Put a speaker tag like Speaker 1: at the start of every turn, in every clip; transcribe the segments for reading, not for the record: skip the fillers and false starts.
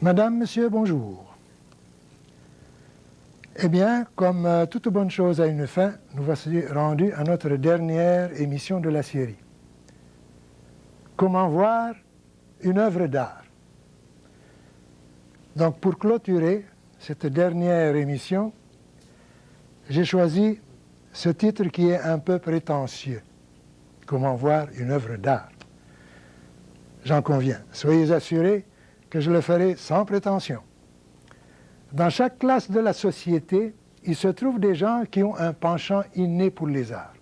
Speaker 1: Madame, Monsieur, bonjour. Eh bien, comme toute bonne chose a une fin, nous voici rendus à notre dernière émission de la série. Comment voir une œuvre d'art? Donc, pour clôturer cette dernière émission, j'ai choisi ce titre qui est un peu prétentieux. Comment voir une œuvre d'art? J'en conviens. Soyez assurés que je le ferai sans prétention. Dans chaque classe de la société, il se trouve des gens qui ont un penchant inné pour les arts.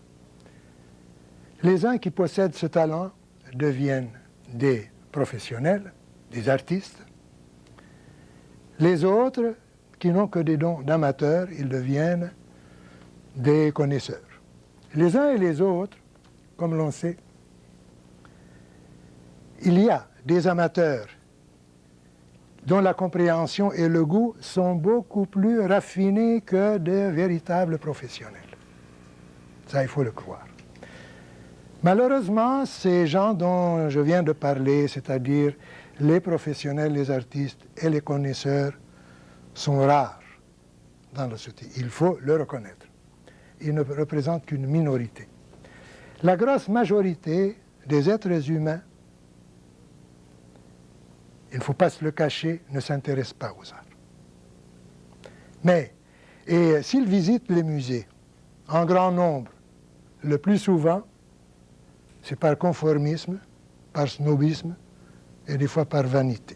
Speaker 1: Les uns qui possèdent ce talent deviennent des professionnels, des artistes. Les autres, qui n'ont que des dons d'amateurs, ils deviennent des connaisseurs. Les uns et les autres, comme l'on sait, il y a des amateurs dont la compréhension et le goût sont beaucoup plus raffinés que de véritables professionnels. Ça, il faut le croire. Malheureusement, ces gens dont je viens de parler, c'est-à-dire les professionnels, les artistes et les connaisseurs, sont rares dans la société. Il faut le reconnaître. Ils ne représentent qu'une minorité. La grosse majorité des êtres humains, il ne faut pas se le cacher, ne s'intéressent pas aux arts. Mais, et s'ils visitent les musées en grand nombre, le plus souvent, c'est par conformisme, par snobisme et des fois par vanité.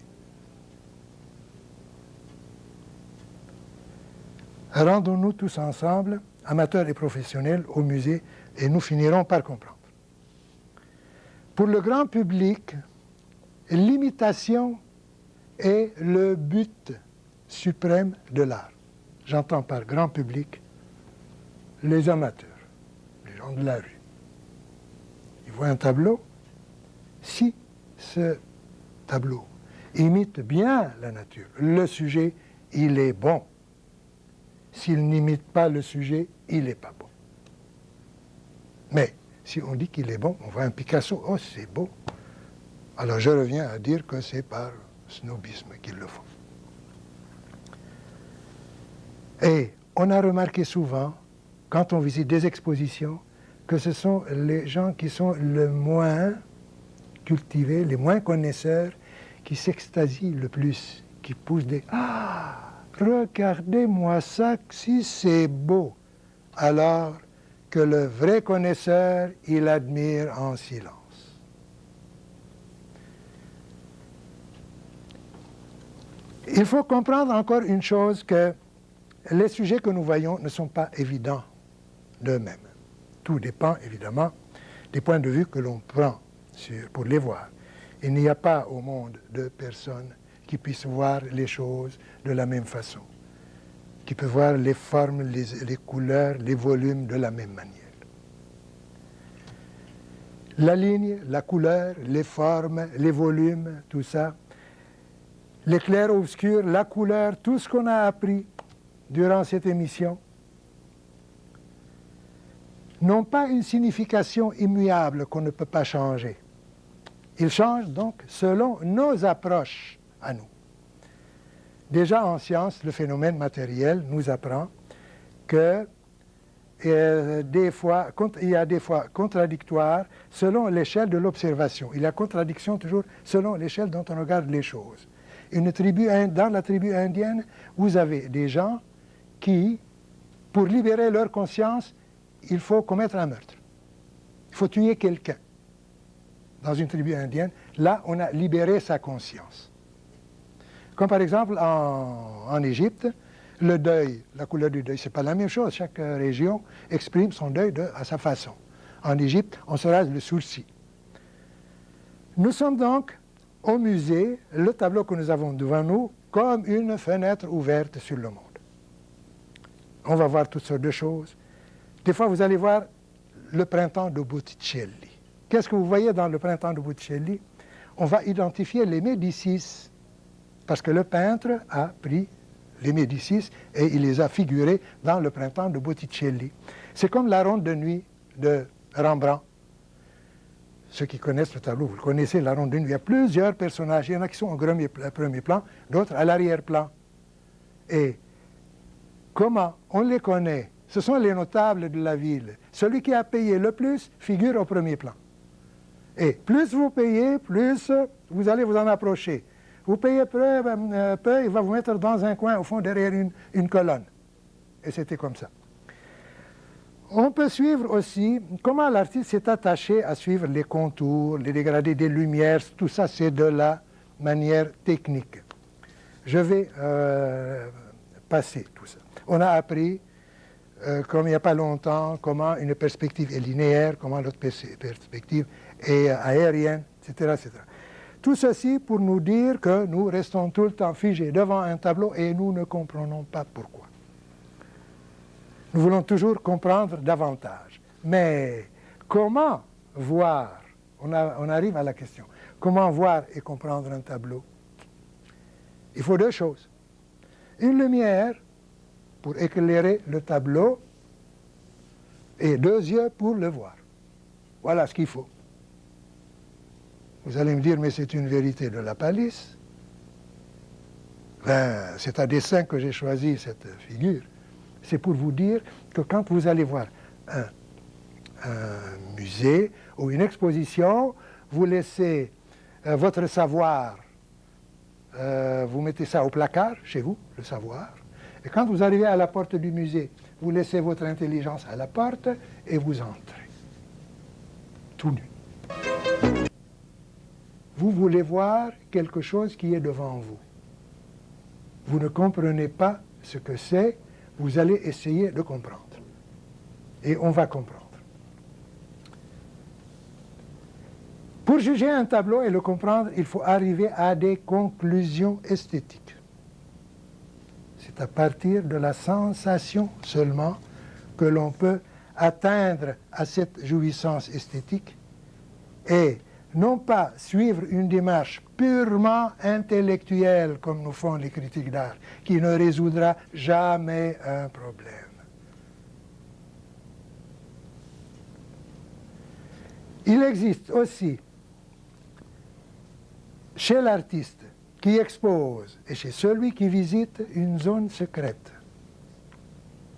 Speaker 1: Rendons-nous tous ensemble, amateurs et professionnels, au musée et nous finirons par comprendre. Pour le grand public, l'imitation est le but suprême de l'art. J'entends par grand public les amateurs, les gens de la rue. Ils voient un tableau. Si ce tableau imite bien la nature, le sujet, il est bon. S'il n'imite pas le sujet, il n'est pas bon. Mais si on dit qu'il est bon, on voit un Picasso, oh c'est beau. Alors je reviens à dire que c'est par snobisme qu'ils le font. Et on a remarqué souvent, quand on visite des expositions, que ce sont les gens qui sont le moins cultivés, les moins connaisseurs, qui s'extasient le plus, qui poussent des « Ah, regardez-moi ça, si c'est beau !» alors que le vrai connaisseur, il admire en silence. Il faut comprendre encore une chose, que les sujets que nous voyons ne sont pas évidents d'eux-mêmes. Tout dépend évidemment des points de vue que l'on prend pour les voir. Il n'y a pas au monde de personnes qui puissent voir les choses de la même façon, qui peuvent voir les formes, les couleurs, les volumes de la même manière. La ligne, la couleur, les formes, les volumes, tout ça, les clairs-obscurs, la couleur, tout ce qu'on a appris durant cette émission, n'ont pas une signification immuable qu'on ne peut pas changer. Ils changent donc selon nos approches à nous. Déjà en science, le phénomène matériel nous apprend que il y a des fois contradictoires selon l'échelle de l'observation. Il y a contradiction toujours selon l'échelle dont on regarde les choses. Dans la tribu indienne, vous avez des gens qui, pour libérer leur conscience, il faut commettre un meurtre. Il faut tuer quelqu'un. Dans une tribu indienne, là, on a libéré sa conscience. Comme par exemple en Égypte, le deuil, la couleur du deuil, ce n'est pas la même chose. Chaque région exprime son deuil à sa façon. En Égypte, on se rase le sourcil. Nous sommes donc au musée, le tableau que nous avons devant nous, comme une fenêtre ouverte sur le monde. On va voir toutes sortes de choses. Des fois, vous allez voir le printemps de Botticelli. Qu'est-ce que vous voyez dans le printemps de Botticelli? On va identifier les Médicis, parce que le peintre a pris les Médicis et il les a figurés dans le printemps de Botticelli. C'est comme la ronde de nuit de Rembrandt. ceux qui connaissent le tableau, vous le connaissez, la ronde de nuit, il y a plusieurs personnages. Il y en a qui sont au premier plan, d'autres à l'arrière-plan. Et comment on les connaît? Ce sont les notables de la ville. Celui qui a payé le plus figure au premier plan. Et plus vous payez, plus vous allez vous en approcher. Vous payez peu, il va vous mettre dans un coin, au fond, derrière une colonne. Et c'était comme ça. On peut suivre aussi comment l'artiste s'est attaché à suivre les contours, les dégradés des lumières, tout ça c'est de la manière technique. Je vais passer tout ça. On a appris, comme il n'y a pas longtemps, comment une perspective est linéaire, comment l'autre perspective est aérienne, etc., etc. Tout ceci pour nous dire que nous restons tout le temps figés devant un tableau et nous ne comprenons pas pourquoi. Nous voulons toujours comprendre davantage. Mais comment voir? On arrive à la question. Comment voir et comprendre un tableau? Il faut deux choses. Une lumière pour éclairer le tableau et deux yeux pour le voir. Voilà ce qu'il faut. Vous allez me dire, mais c'est une vérité de la palisse. Ben, c'est à dessein que j'ai choisi cette figure. C'est pour vous dire que quand vous allez voir un musée ou une exposition, vous laissez votre savoir, vous mettez ça au placard, chez vous, le savoir, et quand vous arrivez à la porte du musée, vous laissez votre intelligence à la porte et vous entrez, tout nu. Vous voulez voir quelque chose qui est devant vous. Vous ne comprenez pas ce que c'est, vous allez essayer de comprendre. Et on va comprendre. Pour juger un tableau et le comprendre, il faut arriver à des conclusions esthétiques. C'est à partir de la sensation seulement que l'on peut atteindre à cette jouissance esthétique et non pas suivre une démarche purement intellectuelle comme nous font les critiques d'art, qui ne résoudra jamais un problème. Il existe aussi chez l'artiste qui expose et chez celui qui visite une zone secrète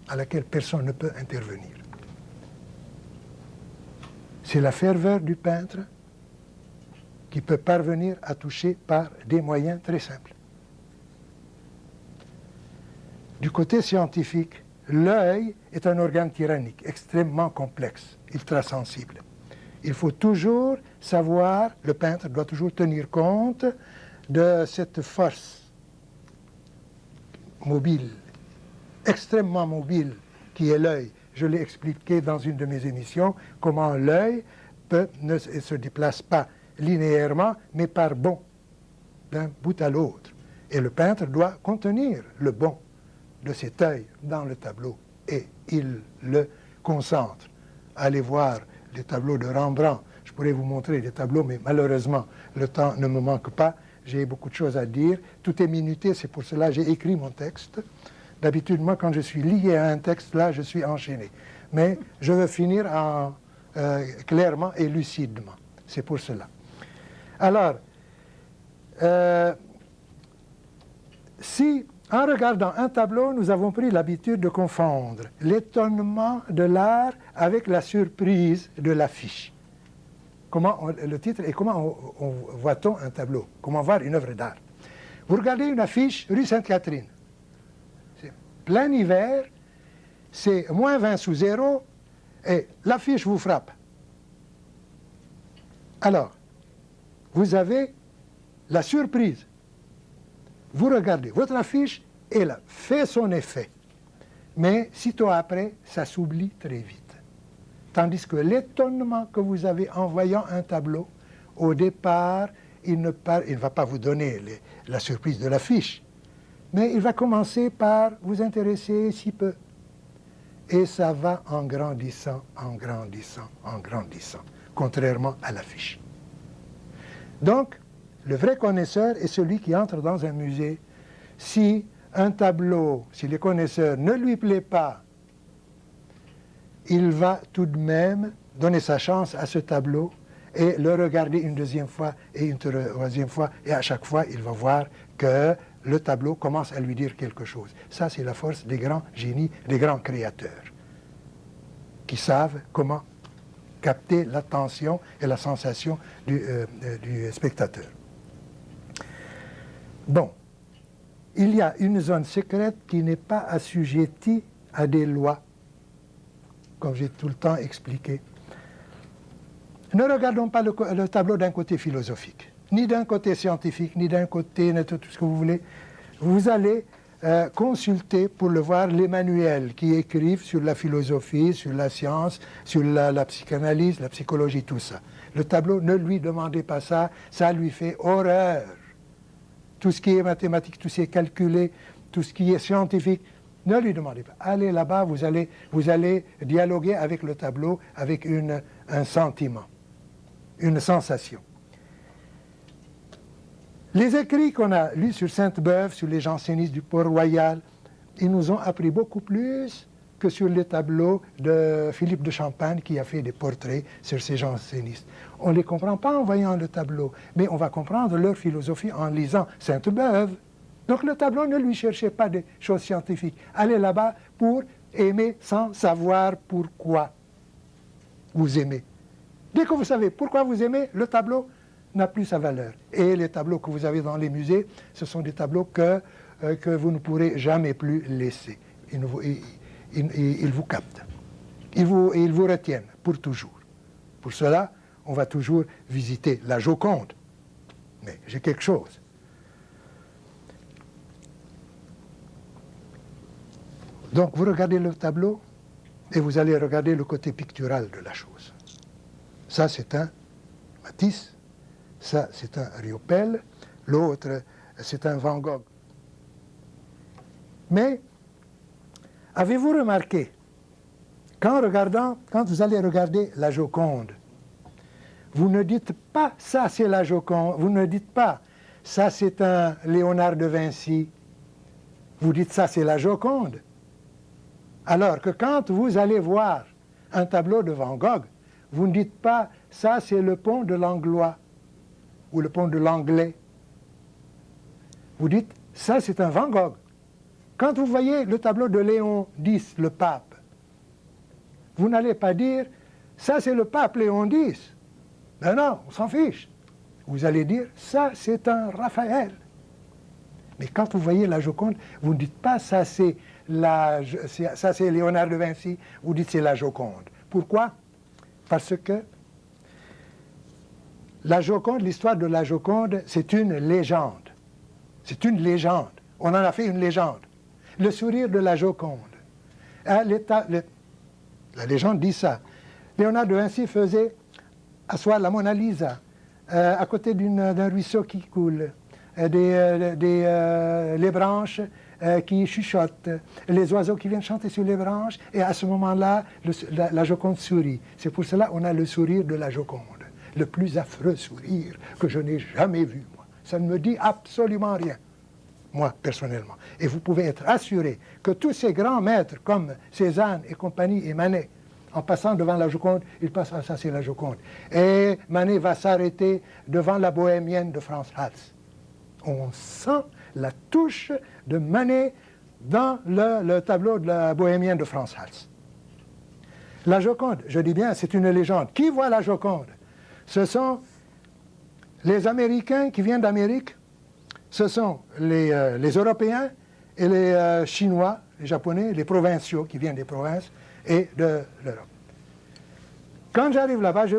Speaker 1: à laquelle personne ne peut intervenir. C'est la ferveur du peintre qui peut parvenir à toucher par des moyens très simples. Du côté scientifique, l'œil est un organe tyrannique, extrêmement complexe, ultra-sensible. Il faut toujours savoir, le peintre doit toujours tenir compte de cette force mobile, extrêmement mobile, qui est l'œil. Je l'ai expliqué dans une de mes émissions, comment l'œil ne se déplace pas linéairement, mais par bond, d'un bout à l'autre. Et le peintre doit contenir le bond de cet œil dans le tableau, et il le concentre. Allez voir les tableaux de Rembrandt. Je pourrais vous montrer des tableaux, mais malheureusement, le temps ne me manque pas. J'ai beaucoup de choses à dire. Tout est minuté, c'est pour cela que j'ai écrit mon texte. D'habitude, moi, quand je suis lié à un texte, là, je suis enchaîné. Mais je veux finir clairement et lucidement. C'est pour cela. Alors, si, en regardant un tableau, nous avons pris l'habitude de confondre l'étonnement de l'art avec la surprise de l'affiche. Le titre est « Comment voit-on un tableau ?» Comment voir une œuvre d'art. Vous regardez une affiche rue Sainte-Catherine. C'est plein hiver, c'est moins 20 sous zéro, et l'affiche vous frappe. Alors, vous avez la surprise. Vous regardez votre affiche, elle a fait son effet. Mais sitôt après, ça s'oublie très vite. Tandis que l'étonnement que vous avez en voyant un tableau, au départ, il ne va pas vous donner la surprise de l'affiche, mais il va commencer par vous intéresser si peu. Et ça va en grandissant, en grandissant, en grandissant, contrairement à l'affiche. Donc, le vrai connaisseur est celui qui entre dans un musée. Si un tableau, si le connaisseur ne lui plaît pas, il va tout de même donner sa chance à ce tableau et le regarder une deuxième fois et une troisième fois, et à chaque fois, il va voir que le tableau commence à lui dire quelque chose. Ça, c'est la force des grands génies, des grands créateurs, qui savent comment capter l'attention et la sensation du spectateur. Bon, il y a une zone secrète qui n'est pas assujettie à des lois, comme j'ai tout le temps expliqué. Ne regardons pas le tableau d'un côté philosophique, ni d'un côté scientifique, ni d'un côté tout ce que vous voulez. Vous allez consulter pour le voir les manuels qui écrivent sur la philosophie, sur la science, sur la psychanalyse, la psychologie, tout ça. Le tableau, ne lui demandez pas ça, ça lui fait horreur. Tout ce qui est mathématique, tout ce qui est calculé, tout ce qui est scientifique, ne lui demandez pas. Allez là-bas, vous allez dialoguer avec le tableau, avec un sentiment, une sensation. Les écrits qu'on a lus sur Sainte-Beuve, sur les jansénistes du Port-Royal, ils nous ont appris beaucoup plus que sur les tableaux de Philippe de Champagne qui a fait des portraits sur ces jansénistes. On ne les comprend pas en voyant le tableau, mais on va comprendre leur philosophie en lisant Sainte-Beuve. Donc le tableau, ne lui cherchez pas des choses scientifiques. Allez là-bas pour aimer sans savoir pourquoi vous aimez. Dès que vous savez pourquoi vous aimez, le tableau n'a plus sa valeur. Et les tableaux que vous avez dans les musées, ce sont des tableaux que vous ne pourrez jamais plus laisser. Ils vous captent. Ils vous retiennent pour toujours. Pour cela, on va toujours visiter la Joconde. Mais j'ai quelque chose. Donc vous regardez le tableau et vous allez regarder le côté pictural de la chose. Ça, c'est un Matisse. Ça, c'est un Riopelle. L'autre, c'est un Van Gogh. Mais, avez-vous remarqué, quand vous allez regarder la Joconde, vous ne dites pas « ça, c'est la Joconde », vous ne dites pas « ça, c'est un Léonard de Vinci », vous dites « ça, c'est la Joconde ». Alors que quand vous allez voir un tableau de Van Gogh, vous ne dites pas « ça, c'est le pont de l'Anglois » ou le pont de l'Anglais. Vous dites « ça, c'est un Van Gogh ». Quand vous voyez le tableau de Léon X, le pape, vous n'allez pas dire « ça, c'est le pape Léon X ». Ben non, on s'en fiche. Vous allez dire « ça, c'est un Raphaël ». Mais quand vous voyez la Joconde, vous ne dites pas « ça, c'est Léonard de Vinci », vous dites « c'est la Joconde ». Pourquoi? Parce que la Joconde, l'histoire de la Joconde, c'est une légende. C'est une légende. On en a fait une légende. Le sourire de la Joconde. La légende dit ça. Léonard de Vinci faisait asseoir la Mona Lisa à côté d'un ruisseau qui coule, les branches qui chuchotent, les oiseaux qui viennent chanter sur les branches, et à ce moment-là, la Joconde sourit. C'est pour cela qu'on a le sourire de la Joconde, le plus affreux sourire que je n'ai jamais vu, moi. Ça ne me dit absolument rien, moi, personnellement. Et vous pouvez être assuré que tous ces grands maîtres, comme Cézanne et compagnie, et Manet, en passant devant la Joconde, ils passent, ah, ça c'est la Joconde. Et Manet va s'arrêter devant la Bohémienne de Frans Hals. On sent la touche de Manet dans le tableau de la Bohémienne de Frans Hals. La Joconde, je dis bien, c'est une légende. Qui voit la Joconde? Ce sont les Américains qui viennent d'Amérique, ce sont les Européens et les Chinois, les Japonais, les provinciaux qui viennent des provinces et de l'Europe. Quand j'arrive là-bas, je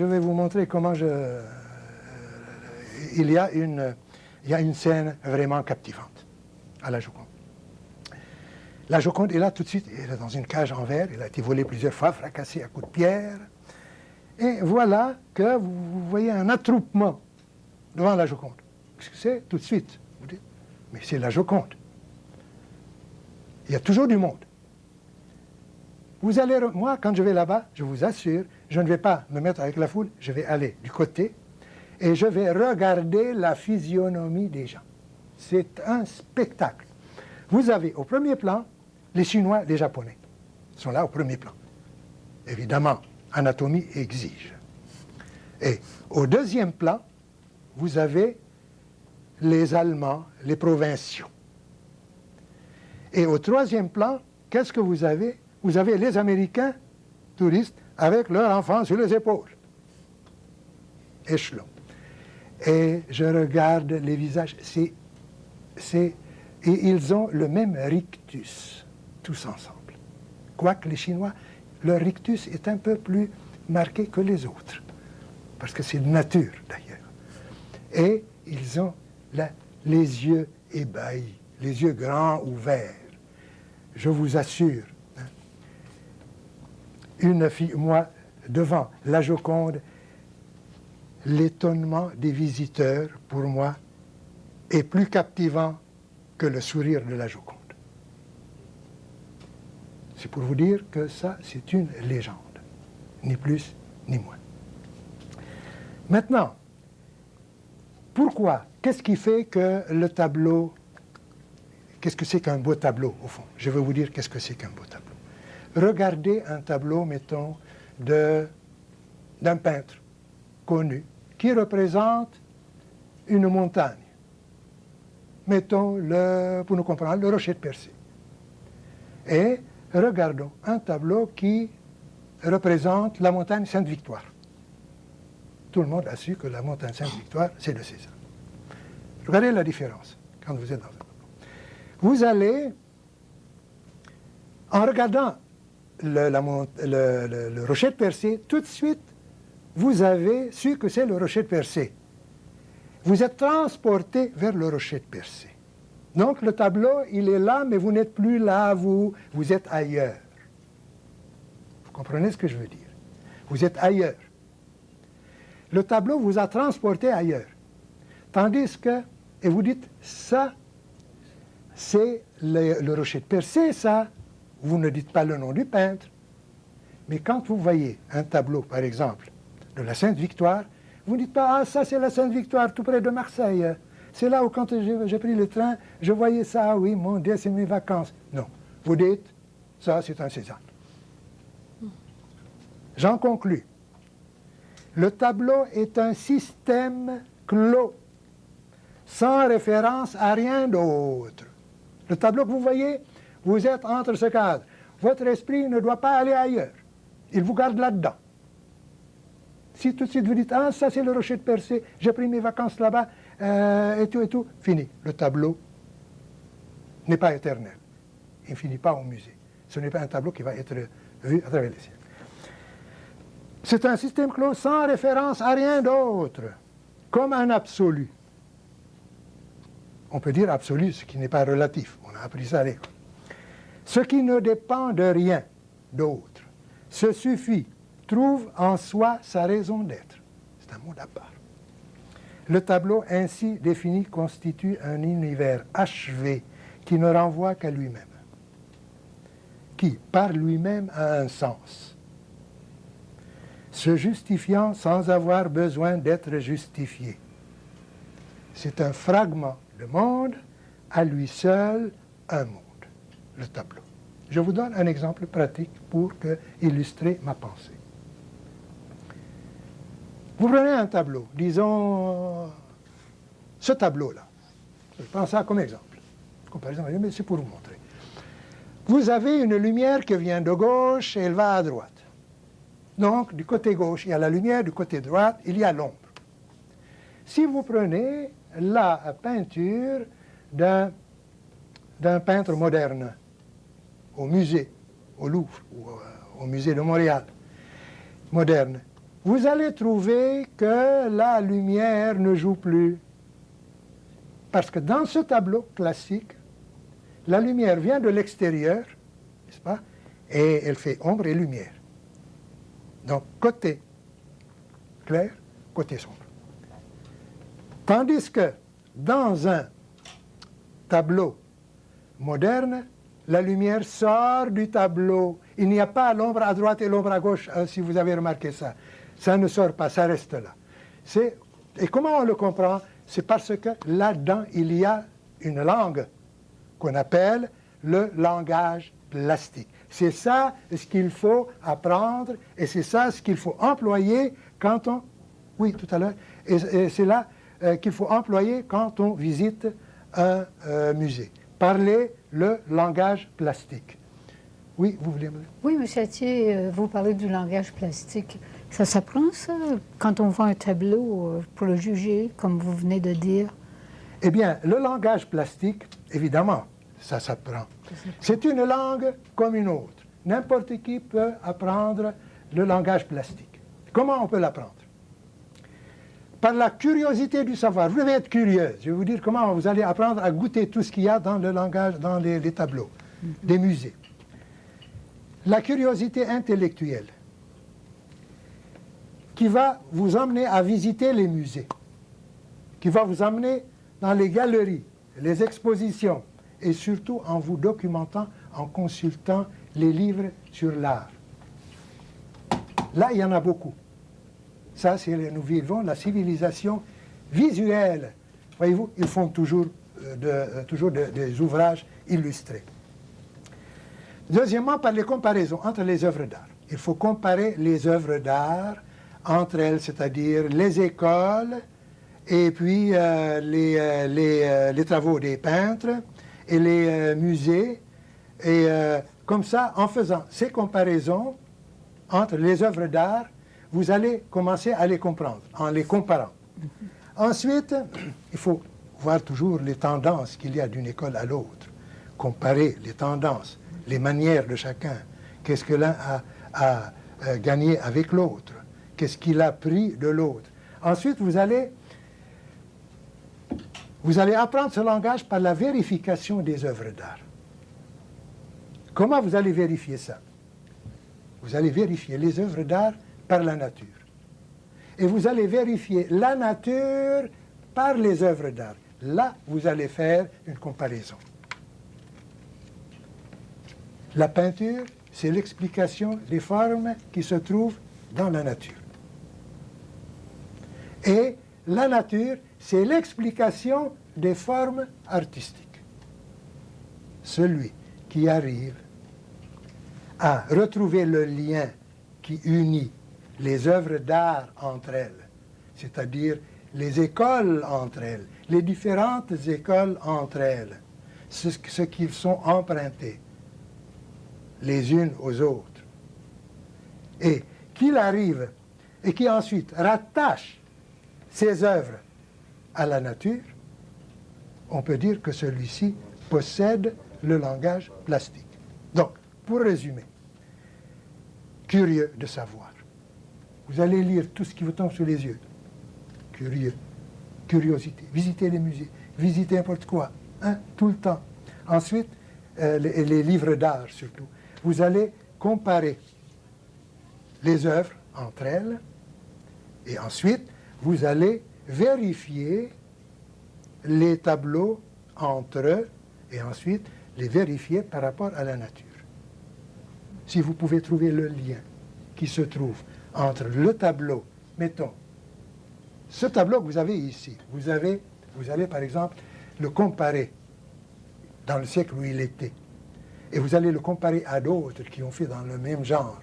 Speaker 1: vais vous montrer comment il y a une scène vraiment captivante à la Joconde. La Joconde est là tout de suite, elle est dans une cage en verre, elle a été volée plusieurs fois, fracassée à coups de pierre. Et voilà que vous voyez un attroupement devant la Joconde. Qu'est-ce que c'est? Tout de suite. Vous dites, mais c'est la Joconde. Il y a toujours du monde. Vous allez, moi, quand je vais là-bas, je vous assure, je ne vais pas me mettre avec la foule, je vais aller du côté et je vais regarder la physionomie des gens. C'est un spectacle. Vous avez au premier plan les Chinois, les Japonais. Ils sont là au premier plan. Évidemment, anatomie exige. Et au deuxième plan, vous avez les Allemands, les provinciaux. Et au troisième plan, qu'est-ce que vous avez? Vous avez les Américains, touristes, avec leurs enfants sur les épaules. Échelon. Et je regarde les visages, et ils ont le même rictus, tous ensemble. Quoique les Chinois, leur rictus est un peu plus marqué que les autres, parce que c'est de nature d'ailleurs. Et ils ont les yeux ébahis, les yeux grands ouverts. Je vous assure, hein, une fille, moi, devant la Joconde, l'étonnement des visiteurs, pour moi, est plus captivant que le sourire de la Joconde. C'est pour vous dire que ça, c'est une légende, ni plus ni moins. Maintenant, pourquoi? Qu'est-ce qui fait que le tableau... Qu'est-ce que c'est qu'un beau tableau, au fond? Je vais vous dire qu'est-ce que c'est qu'un beau tableau. Regardez un tableau, mettons, d'un peintre connu, qui représente une montagne. Mettons, pour nous comprendre, le rocher de Persée. Et regardons un tableau qui représente la montagne Sainte-Victoire. Tout le monde a su que la montagne Sainte-Victoire, c'est de Cézanne. Regardez la différence quand vous êtes dans un tableau. Vous allez, en regardant le rocher de Persée, tout de suite, vous avez su que c'est le rocher de Persée. Vous êtes transporté vers le rocher de Persée. Donc le tableau, il est là, mais vous n'êtes plus là, vous êtes ailleurs. Vous comprenez ce que je veux dire? Vous êtes ailleurs. Le tableau vous a transporté ailleurs. Tandis que, et vous dites, ça, c'est le rocher de Persée, ça. Vous ne dites pas le nom du peintre. Mais quand vous voyez un tableau, par exemple, de la Sainte-Victoire, vous ne dites pas, ah, ça c'est la Sainte-Victoire, tout près de Marseille. C'est là où, quand j'ai pris le train, je voyais ça, ah oui, mon Dieu, c'est mes vacances. Non. Vous dites, ça c'est un Cézanne. J'en conclus. Le tableau est un système clos, sans référence à rien d'autre. Le tableau que vous voyez, vous êtes entre ce cadre. Votre esprit ne doit pas aller ailleurs. Il vous garde là-dedans. Si tout de suite vous dites, ah, ça c'est le rocher de Persée, j'ai pris mes vacances là-bas, et tout, fini. Le tableau n'est pas éternel. Il ne finit pas au musée. Ce n'est pas un tableau qui va être vu à travers les siècles. C'est un système clos sans référence à rien d'autre, comme un absolu. On peut dire absolu, ce qui n'est pas relatif. On a appris ça à l'école. Ce qui ne dépend de rien d'autre, se suffit, trouve en soi sa raison d'être. C'est un mot à part. Le tableau ainsi défini constitue un univers achevé qui ne renvoie qu'à lui-même, qui, par lui-même, a un sens, se justifiant sans avoir besoin d'être justifié. C'est un fragment de monde, à lui seul, un monde, le tableau. Je vous donne un exemple pratique pour illustrer ma pensée. Vous prenez un tableau, disons ce tableau-là. Je prends ça comme exemple. Comparaison, mais c'est pour vous montrer. Vous avez une lumière qui vient de gauche et elle va à droite. Donc, du côté gauche, il y a la lumière, du côté droit, il y a l'ombre. Si vous prenez la peinture d'un peintre moderne au musée, au Louvre, ou au musée de Montréal, moderne, vous allez trouver que la lumière ne joue plus. Parce que dans ce tableau classique, la lumière vient de l'extérieur, n'est-ce pas, et elle fait ombre et lumière. Donc, côté clair, côté sombre. Tandis que dans un tableau moderne, la lumière sort du tableau. Il n'y a pas l'ombre à droite et l'ombre à gauche, si vous avez remarqué ça. Ça ne sort pas, ça reste là. Et comment on le comprend? C'est parce que là-dedans, il y a une langue qu'on appelle le langage plastique. C'est ça ce qu'il faut apprendre et c'est ça ce qu'il faut employer quand on Oui, tout à l'heure. Et c'est là qu'il faut employer quand on visite un musée. Parler le langage plastique. Oui, vous voulez me dire?
Speaker 2: Oui, M. Attier, vous parlez du langage plastique. Ça s'apprend, ça, quand on voit un tableau pour le juger, comme vous venez de dire?
Speaker 1: Eh bien, le langage plastique, évidemment, ça s'apprend. C'est une langue comme une autre. N'importe qui peut apprendre le langage plastique. Comment on peut l'apprendre? Par la curiosité du savoir. Vous devez être curieuse. Je vais vous dire comment vous allez apprendre à goûter tout ce qu'il y a dans le langage, dans les tableaux des musées. La curiosité intellectuelle qui va vous emmener à visiter les musées, qui va vous emmener dans les galeries, les expositions, et surtout en vous documentant, en consultant les livres sur l'art. Là, il y en a beaucoup. Ça, nous vivons la civilisation visuelle. Voyez-vous, ils font toujours des ouvrages illustrés. Deuxièmement, par les comparaisons entre les œuvres d'art. Il faut comparer les œuvres d'art entre elles, c'est-à-dire les écoles et puis les travaux des peintres et les musées. Et comme ça, en faisant ces comparaisons entre les œuvres d'art, vous allez commencer à les comprendre, en les comparant. Ensuite, il faut voir toujours les tendances qu'il y a d'une école à l'autre, comparer les tendances, les manières de chacun, qu'est-ce que l'un a gagné avec l'autre, qu'est-ce qu'il a pris de l'autre. Ensuite, vous allez apprendre ce langage par la vérification des œuvres d'art. Comment vous allez vérifier ça? Vous allez vérifier les œuvres d'art par la nature. Et vous allez vérifier la nature par les œuvres d'art. Là, vous allez faire une comparaison. La peinture, c'est l'explication des formes qui se trouvent dans la nature. Et la nature, c'est l'explication des formes artistiques. Celui qui arrive à retrouver le lien qui unit les œuvres d'art entre elles, c'est-à-dire les écoles entre elles, les différentes écoles entre elles, ce qui sont empruntés les unes aux autres, et qu'il arrive et qui ensuite rattache ces œuvres à la nature, on peut dire que celui-ci possède le langage plastique. Donc, pour résumer, curieux de savoir. Vous allez lire tout ce qui vous tombe sous les yeux. Curieux. Curiosité. Visitez les musées. Visitez n'importe quoi. Hein, tout le temps. Ensuite, les livres d'art surtout. Vous allez comparer les œuvres entre elles. Et ensuite, vous allez vérifier les tableaux entre eux. Et ensuite, les vérifier par rapport à la nature. Si vous pouvez trouver le lien qui se trouve entre le tableau, mettons, ce tableau que vous avez ici, vous allez par exemple le comparer dans le siècle où il était, et vous allez le comparer à d'autres qui ont fait dans le même genre.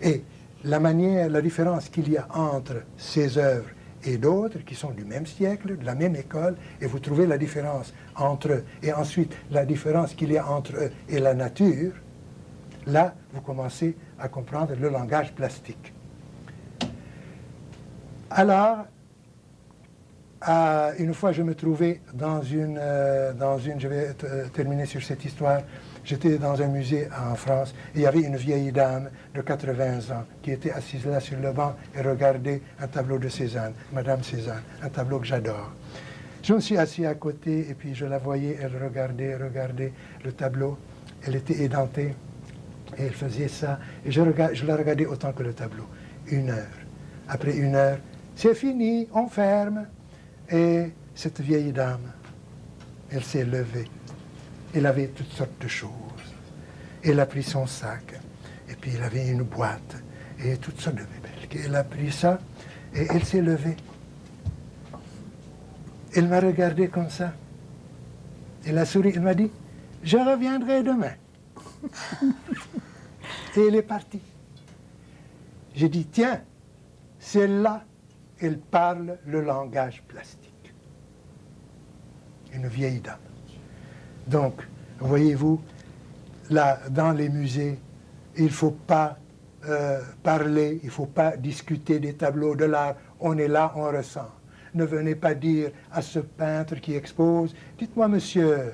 Speaker 1: Et la différence qu'il y a entre ces œuvres et d'autres qui sont du même siècle, de la même école, et vous trouvez la différence entre eux, et ensuite la différence qu'il y a entre eux et la nature, là, vous commencez à comprendre le langage plastique. Alors, une fois, je me trouvais je vais terminer sur cette histoire, j'étais dans un musée en France, et il y avait une vieille dame de 80 ans qui était assise là sur le banc et regardait un tableau de Cézanne, Madame Cézanne, un tableau que j'adore. Je me suis assis à côté, et puis je la voyais, elle regardait le tableau, elle était édentée, et elle faisait ça, et je la regardais autant que le tableau. 1 heure. Après 1 heure, c'est fini, on ferme. Et cette vieille dame, elle s'est levée. Elle avait toutes sortes de choses. Elle a pris son sac, et puis elle avait une boîte, et toutes sortes de bébelles. Elle a pris ça, et elle s'est levée. Elle m'a regardé comme ça. Elle a souri, elle m'a dit, « Je reviendrai demain. » Et elle est partie. J'ai dit, tiens, celle-là elle parle le langage plastique. Une vieille dame. Donc, voyez-vous, là, dans les musées, il ne faut pas parler, il ne faut pas discuter des tableaux de l'art. On est là, on ressent. Ne venez pas dire à ce peintre qui expose, dites-moi, monsieur,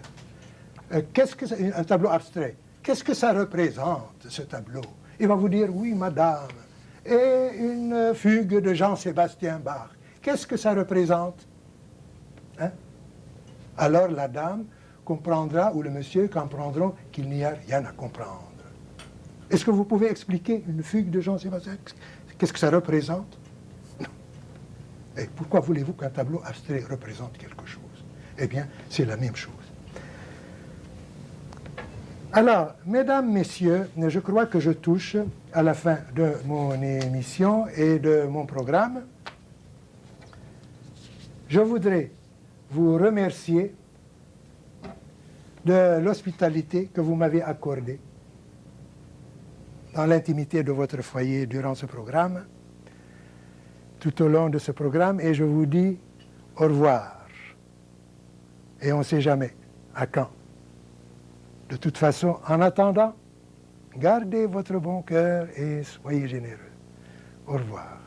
Speaker 1: qu'est-ce que c'est un tableau abstrait? Qu'est-ce que ça représente, ce tableau? Il va vous dire, oui, madame, et une fugue de Jean-Sébastien Bach. Qu'est-ce que ça représente? Hein? Alors la dame comprendra, ou le monsieur comprendront qu'il n'y a rien à comprendre. Est-ce que vous pouvez expliquer une fugue de Jean-Sébastien? Qu'est-ce que ça représente? Non. Et pourquoi voulez-vous qu'un tableau abstrait représente quelque chose? Eh bien, c'est la même chose. Alors, mesdames, messieurs, je crois que je touche à la fin de mon émission et de mon programme. Je voudrais vous remercier de l'hospitalité que vous m'avez accordée dans l'intimité de votre foyer durant ce programme, tout au long de ce programme, et je vous dis au revoir. Et on ne sait jamais à quand. De toute façon, en attendant, gardez votre bon cœur et soyez généreux. Au revoir.